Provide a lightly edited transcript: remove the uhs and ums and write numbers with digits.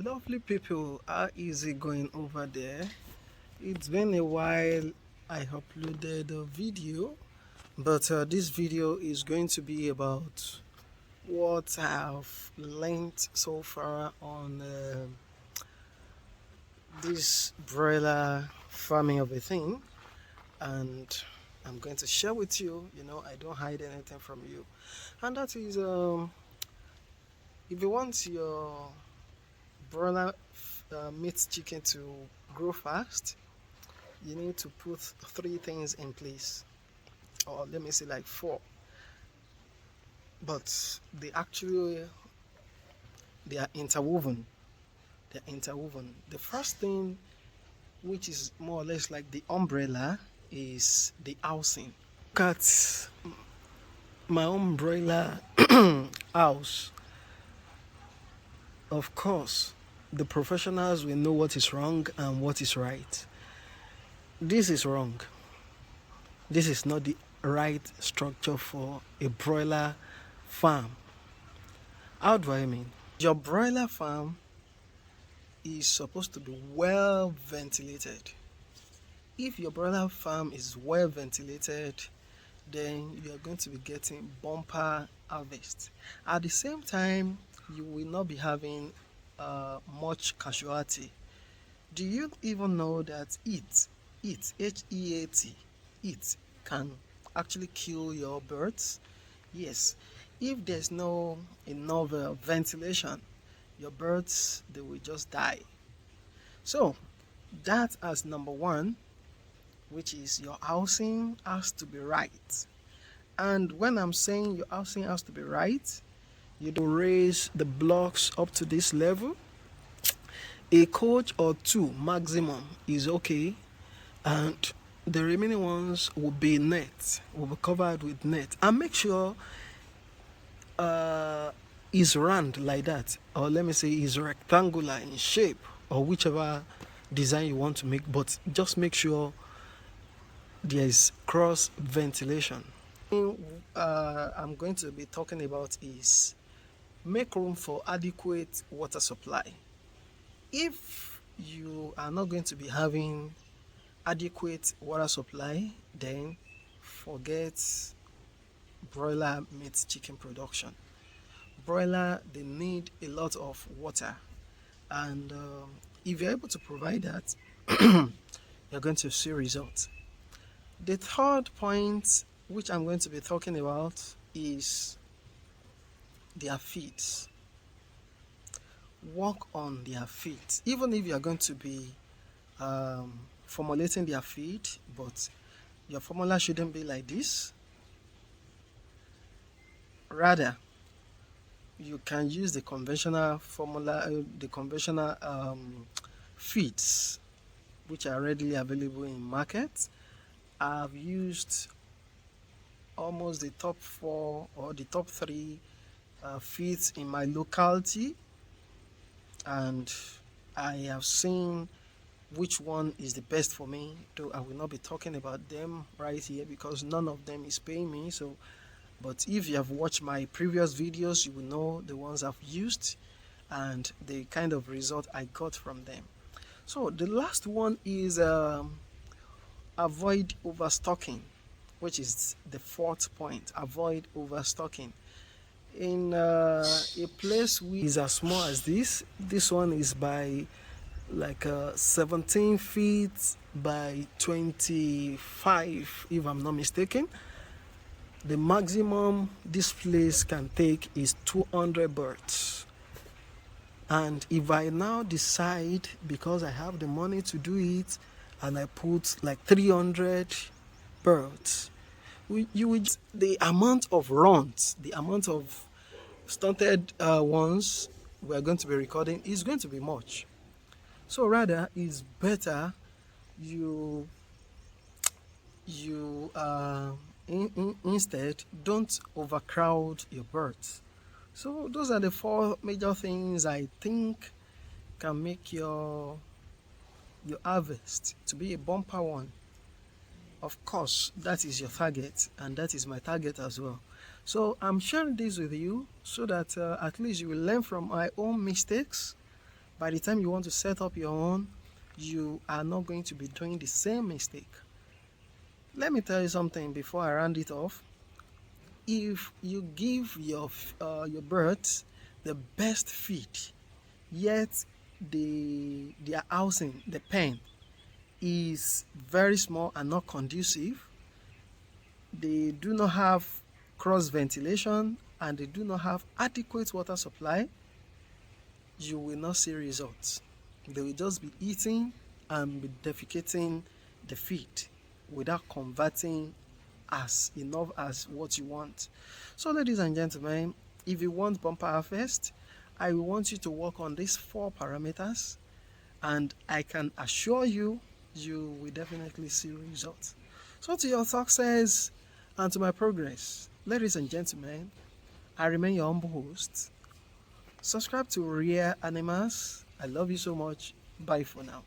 Lovely people, how is it going over there? It's been a while I uploaded a video, but this video is going to be about what I've learned so far on this broiler farming of a thing, and I'm going to share with you. I don't hide anything from you, and that is if you want your broiler meat chicken to grow fast, you need to put three things in place, or let me say like four, but they are interwoven. The first thing, which is more or less like the umbrella, is the housing. Look at my umbrella house. Of course, the professionals will know what is wrong and what is right. This is wrong. This is not the right structure for a broiler farm. How do I mean? Your broiler farm is supposed to be well ventilated. If your broiler farm is well ventilated, then you are going to be getting bumper harvest. At the same time, you will not be having much casualty. Do you even know that heat can actually kill your birds? Yes. If there's no enough ventilation, your birds, they will just die. So that as number one, which is your housing has to be right. And when I'm saying your housing has to be right, you don't raise the blocks up to this level. A coach or two maximum is okay, and the remaining ones will be covered with net. And make sure is round like that, or let me say is rectangular in shape, or whichever design you want to make, but just make sure there is cross ventilation. I'm going to be talking about is make room for adequate water supply. If you are not going to be having adequate water supply, then forget broiler meat chicken production. Broiler, they need a lot of water, and if you're able to provide that, you're going to see results. The third point, which I'm going to be talking about, is their feeds. Work on their feeds, even if you are going to be formulating their feed, but your formula shouldn't be like this. Rather, you can use the conventional formula, the conventional feeds, which are readily available in market. I've used almost the top four or the top three feeds in my locality, and I have seen which one is the best for me, though I will not be talking about them right here because none of them is paying me. So but if you have watched my previous videos, you will know the ones I've used and the kind of result I got from them. So the last one is avoid overstocking, which is the fourth point. Avoid overstocking. In a place which is as small as this one is by like 17 feet by 25, if I'm not mistaken. The maximum this place can take is 200 birds. And if I now decide, because I have the money to do it, and I put like 300 birds, the amount of runs, the amount of stunted ones we're going to be recording is going to be much. So rather, it's better you instead don't overcrowd your birds. So those are the four major things I think can make your harvest to be a bumper one. Of course, that is your target, and that is my target as well. So I'm sharing this with you so that at least you will learn from my own mistakes, By the time you want to set up your own, you are not going to be doing the same mistake. Let me tell you something before I round it off. If you give your birds the best feed, yet their housing, the pen, is very small and not conducive, they do not have cross ventilation, and they do not have adequate water supply, you will not see results. They will just be eating and be defecating the feed without converting as enough as what you want. So, ladies and gentlemen, if you want bumper harvest, I want you to work on these 4 parameters, and I can assure you, you will definitely see results. So, to your success and to my progress, ladies and gentlemen, I remain your humble host. Subscribe to Rare Animals. I love you so much. Bye for now.